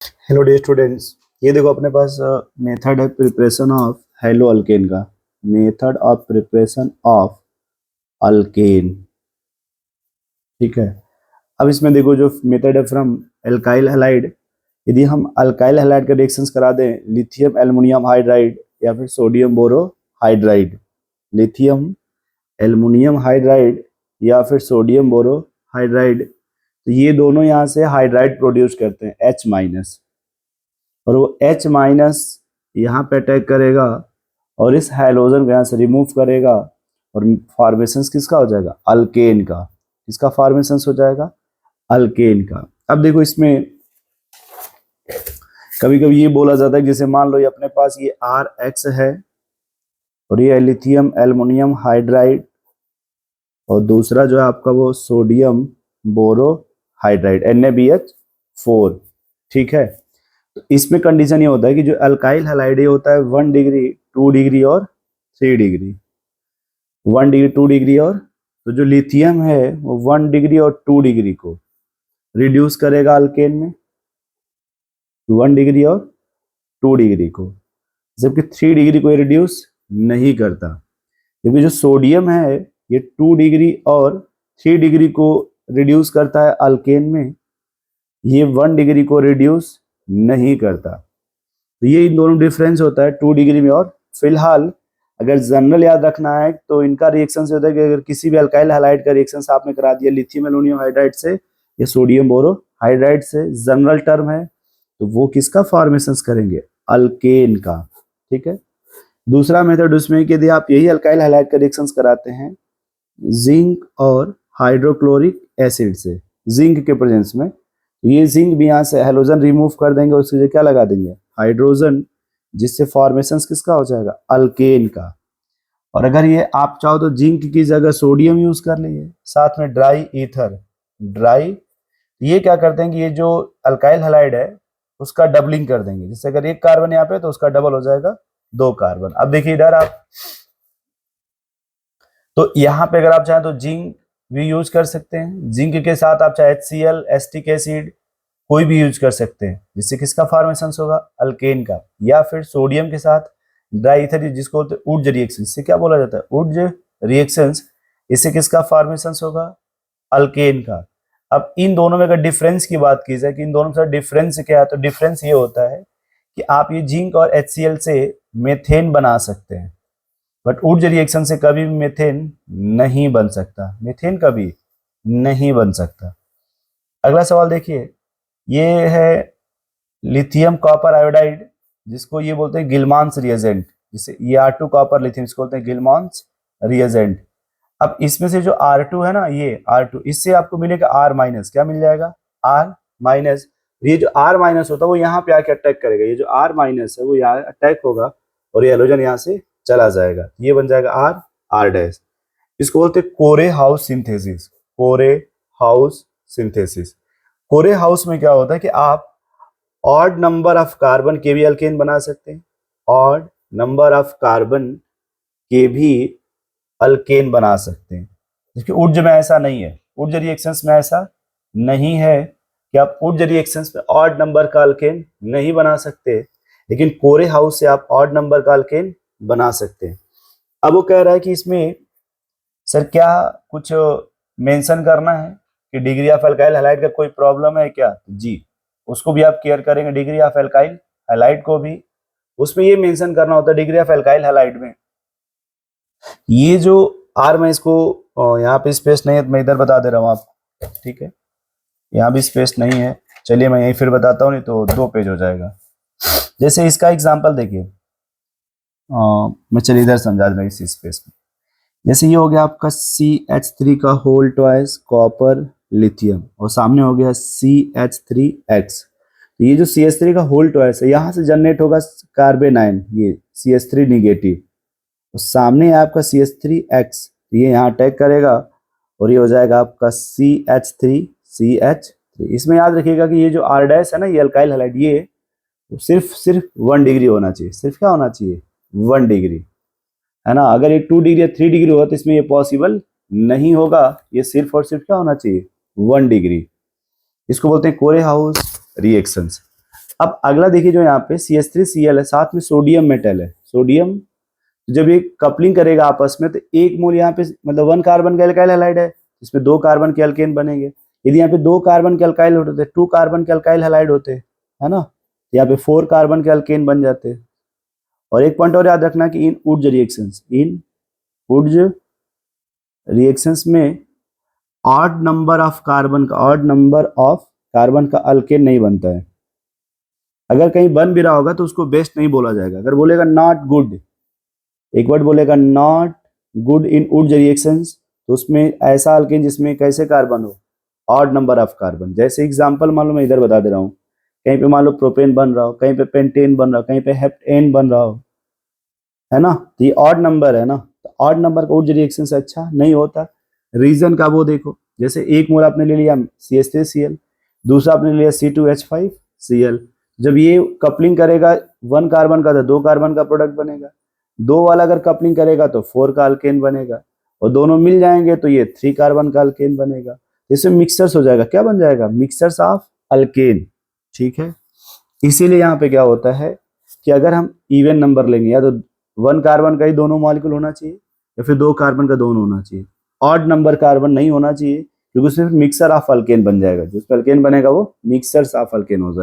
Hello day students, ये देखो अपने पास मेथड है प्रिपरेशन ऑफ हेलो अल्केन का। Method of preparation of alkane, ठीक है। अब इसमें देखो जो मेथड है फ्रॉम एल्काइल हैलाइड। यदि हम अल्काइल हैलाइड का रिएक्शंस करा दें लिथियम एल्युमिनियम हाइड्राइड या फिर सोडियम बोरो हाइड्राइड, लिथियम एल्युमिनियम हाइड्राइड या फिर सोडियम बोरो हाइड्राइड, तो ये दोनों यहाँ से हाइड्राइड प्रोड्यूस करते हैं H माइनस, और वो H माइनस यहाँ पे अटैक करेगा और इस हाइड्रोजन को यहाँ से रिमूव करेगा और फॉर्मेशन किसका हो जाएगा? अल्केन का। किसका फॉर्मेशन हो जाएगा? अल्केन का। अब देखो इसमें कभी कभी ये बोला जाता है, जैसे मान लो ये अपने पास ये RX है और ये लिथियम एल्युमिनियम हाइड्राइड और दूसरा जो है आपका वो सोडियम बोरो हाइड्राइड NaBH4, ठीक है। तो इसमें कंडीशन ये होता है कि जो अल्काइल हैलाइड होता है 1 डिग्री 2 डिग्री और 3 डिग्री, 1 डिग्री 2 डिग्री, और तो जो लिथियम है वो 1 डिग्री और 2 डिग्री को रिड्यूस करेगा अल्केन में, 1 डिग्री और 2 डिग्री को, जबकि 3 डिग्री को रिड्यूस नहीं करता। जबकि जो सोडियम है ये 2 डिग्री और 3 डिग्री को रिड्यूस करता है अल्केन में, ये 1 डिग्री को रिड्यूस नहीं करता। तो ये इन दोनों डिफरेंस होता है 2 डिग्री में। और फिलहाल अगर जनरल याद रखना है तो इनका रिएक्शन से होता है कि अगर किसी भी अल्काइल हैलाइड का रिएक्शन आपने करा दिया लिथियम एल्युमिनियम हाइड्राइड से या सोडियम बोरो हाइड्राइड से, जनरल टर्म है, तो वो किसका फॉर्मेशन करेंगे? अल्केन का, ठीक है। दूसरा मेथड उसमें कि यदि आप यही अल्काइल हैलाइड का रिएक्शन कराते हैं जिंक और हाइड्रोक्लोरिक एसिड से, जिंक के प्रेजेंस में, ये जिंक भी यहाँ से हैलोजन रिमूव कर देंगे, उसकी जगह क्या लगा देंगे? हाइड्रोजन, जिससे फॉर्मेशन किसका हो जाएगा? अल्केन का। और अगर ये आप चाहो तो जिंक की जगह सोडियम यूज कर लीजिए, साथ में ड्राई ईथर, ड्राई, ये क्या करते हैं कि ये जो अल्काइल हैलाइड है उसका डबलिंग कर देंगे, जिससे अगर एक कार्बन यहाँ पे तो उसका डबल हो जाएगा 2 कार्बन। अब देखिए इधर आप, तो यहाँ पे अगर आप चाहें तो जिंक भी यूज कर सकते हैं, जिंक के साथ आप चाहे HCl एस्टिक एसिड कोई भी यूज कर सकते हैं, जिससे किसका फॉर्मेशन होगा? अल्केन का। या फिर सोडियम के साथ ड्राई ईथर, जिसको बोलते हैं उड्ज रिएक्शन, इससे क्या बोला जाता है? उड्ज रिएक्शंस, इससे किसका फॉर्मेशन होगा? अल्केन का। अब इन दोनों में अगर डिफरेंस की बात की जाए कि इन दोनों में डिफरेंस क्या है, तो डिफरेंस ये होता है कि आप ये जिंक और HCl से मेथेन बना सकते हैं, बट उड्ज रिएक्शन से कभी भी मेथेन नहीं बन सकता, मेथेन कभी नहीं बन सकता। अगला सवाल देखिए, ये है लिथियम कॉपर आयोडाइड, जिसको ये बोलते हैं गिलमांस रिएजेंट, जिसे ये R2 कॉपर लिथियम, इसको बोलते हैं गिलमांस रिएजेंट। अब इसमें से जो R2 है ना, ये R2, इससे आपको मिलेगा R माइनस, क्या मिल जाएगा? R minus. ये जो R माइनस होता है वो यहाँ पे आके अटैक करेगा, ये जो R माइनस है वो यहाँ अटैक होगा और ये हैलोजन यहाँ से चला जाएगा, ये बन जाएगा R डैश। इसको बोलते हैं कोरे हाउस सिंथेसिस, कोरे हाउस सिंथेसिस। कोरे हाउस में क्या होता है कि आप ऑड नंबर ऑफ कार्बन के भी अल्केन बना सकते हैं, ऑड नंबर ऑफ कार्बन के भी अल्केन बना सकते हैं, जबकि उड्ज में ऐसा नहीं है, उड्ज रिएक्शंस में ऐसा नहीं है कि आप उड्ज रिएक्शंस में ऑड नंबर का अल्केन नहीं बना सकते, लेकिन कोरे हाउस से आप ऑड नंबर का अल्केन बना सकते हैं। अब वो कह रहा है कि इसमें सर क्या कुछ मेंशन करना है कि डिग्री ऑफ अल्काइल हैलाइड का कोई प्रॉब्लम है क्या? जी, उसको भी आप केयर करेंगे, डिग्री ऑफ अल्काइल हैलाइड को भी। उसमें ये मेंशन करना होता है डिग्री ऑफ अल्काइल हैलाइड में, ये जो आर, मैं इसको यहाँ पे स्पेस नहीं है तो मैं इधर बता दे रहा हूँ आपको, ठीक है। यहाँ भी स्पेस नहीं है, चलिए मैं यहीं फिर बताता हूँ, नहीं तो 2 पेज हो जाएगा। जैसे इसका एग्जाम्पल देखिए, मैं चलिए इधर समझा दूंगा इस स्पेस में। जैसे ये हो गया आपका CH3 का होल ट्वाइस कॉपर लिथियम और सामने हो गया CH3X। तो ये जो CH3 का होल ट्वाइस है यहाँ से जनरेट होगा कार्बेनाइन, ये CH3 निगेटिव, तो सामने है आपका CH3X, ये यहाँ अटैक करेगा और ये हो जाएगा आपका CH3 इसमें याद रखिएगा कि ये जो R डैश है ना, ये अल्काइल हैलाइड, ये सिर्फ 1 डिग्री होना चाहिए, सिर्फ क्या होना चाहिए? 1 डिग्री, है ना। अगर ये 2 डिग्री या 3 डिग्री होगा तो इसमें ये पॉसिबल नहीं होगा, ये सिर्फ और सिर्फ क्या होना चाहिए? 1 डिग्री। इसको बोलते हैं कोरे हाउस रिएक्शंस। अब अगला देखिए, जो यहाँ पे CH3Cl है, साथ में सोडियम मेटल है। सोडियम जब ये कपलिंग करेगा आपस में, तो एक मोल यहाँ पे मतलब 1 कार्बन का एल्काइल हैलाइड है, इसमें 2 कार्बन के अल्केन बनेंगे। यदि यहाँ पे 2 कार्बन के अल्काइल होते, 2 कार्बन के अल्काइल हैलाइड होते, है ना, यहाँ पे 4 कार्बन के अल्केन बन जाते। और एक पॉइंट और याद रखना कि इन वुड्स रिएक्शंस में ऑड नंबर ऑफ कार्बन का अल्केन नहीं बनता है। अगर कहीं बन भी रहा होगा तो उसको बेस्ट नहीं बोला जाएगा। अगर बोलेगा नॉट गुड, एक वर्ड बोलेगा not good in Wurtz reactions, तो उसमें ऐसा अल्केन जिसमें कैसे कार्बन हो, ऑड नंबर ऑफ कार्बन। जैसे एग्जांपल मान लो मैं इधर बता दे रहा हूँ, कहीं पे मान लो प्रोपेन बन रहा हो, कहीं पे पेंटेन बन रहा हो, कहीं पे हेप्टेन बन रहा हो, है ना, तो ये ऑड नंबर है ना, तो ऑड नंबर का वुड्स रिएक्शन से अच्छा नहीं होता। रीजन का वो देखो, जैसे एक मोल आपने ले लिया CH3Cl, दूसरा आपने ले लिया C2H5Cl। जब ये कपलिंग करेगा 1 कार्बन का, तो 2 कार्बन का प्रोडक्ट बनेगा। 2 वाला अगर कपलिंग करेगा तो 4 का अल्केन बनेगा, और दोनों मिल जाएंगे तो ये 3 कार्बन का अल्केन बनेगा। इसमें मिक्सर्स हो जाएगा, क्या बन जाएगा, मिक्सर्स ऑफ अल्केन। ठीक है, इसीलिए यहाँ पे क्या होता है कि अगर हम इवन नंबर लेंगे, या तो 1 कार्बन का ही दोनों मॉलिक्यूल होना चाहिए, या फिर 2 कार्बन का दोनों होना चाहिए। ऑड नंबर कार्बन नहीं होना चाहिए, क्योंकि उसमें मिक्सर ऑफ अल्केन बन जाएगा। जो अल्केन बनेगा वो मिक्सर्स ऑफ अल्केन हो जाएगा।